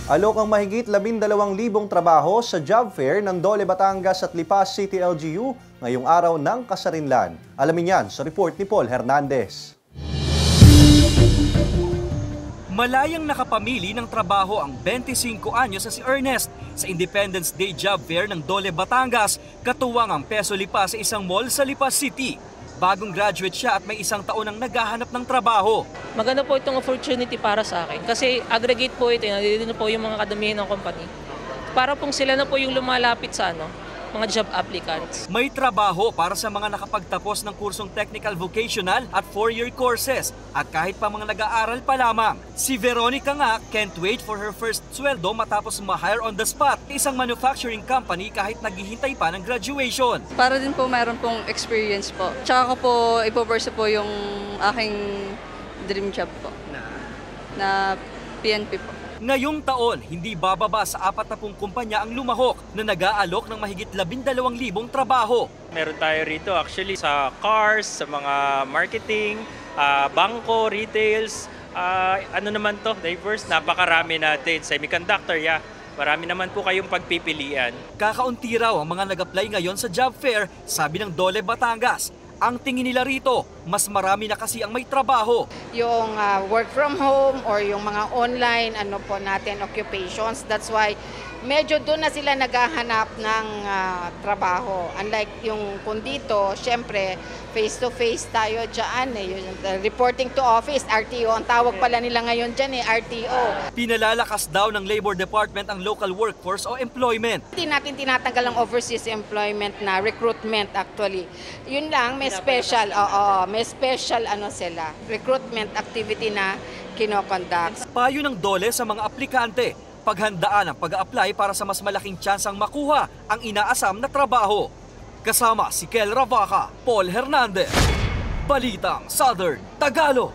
Alok ang mahigit 12,000 trabaho sa job fair ng Dole, Batangas at Lipas City LGU ngayong araw ng Kasarinlan. Alamin yan sa report ni Paul Hernandez. Malayang nakapamili ng trabaho ang 25 anyos na si Ernest sa Independence Day Job Fair ng Dole, Batangas, katuwang ang Peso Lipas sa isang mall sa Lipas City. Bagong graduate siya at may isang taon nang naghahanap ng trabaho. Maganda po itong opportunity para sa akin kasi aggregate po ito, nandito po yung mga kadamihan ng company. Para pong sila na po yung lumalapit sa mga job applicants. May trabaho para sa mga nakapagtapos ng kursong technical vocational at 4-year courses at kahit pa mga nag-aaral pa lamang. Si Veronica nga can't wait for her first sweldo matapos ma-hire on the spot isang manufacturing company kahit naghihintay pa ng graduation. Para din po mayroon pong experience po. Tsaka ko po ipopursue po yung aking dream job po na PNP po. Ngayong taon, hindi bababa sa 40 kumpanya ang lumahok na nag-aalok ng mahigit 12,000 trabaho. Meron tayo rito actually sa cars, sa mga marketing, bangko, retails, ano naman to, diverse, napakarami natin. Semiconductor, marami naman po kayong pagpipilian. Kakaunti raw ang mga nag-apply ngayon sa job fair, sabi ng Dole, Batangas. Ang tingin nila rito, mas marami na kasi ang may trabaho. Yung work from home or yung mga online natin occupations, that's why medyo doon na sila naghahanap ng trabaho. Unlike yung kung dito, syempre face-to-face tayo dyan. Reporting to office, RTO. Ang tawag pala nila ngayon dyan RTO. Pinalalakas daw ng Labor Department ang local workforce o employment. Hindi natin tinatanggal ang overseas employment na recruitment actually. Yun lang, may special, may special sila, recruitment activity na kinoconduct. Payo ng Dole sa mga aplikante, paghandaan ang pag-a-apply para sa mas malaking tsansang makuha ang inaasam na trabaho. Kasama si Kel Ravaca, Paul Hernandez, Balitang Southern Tagalog.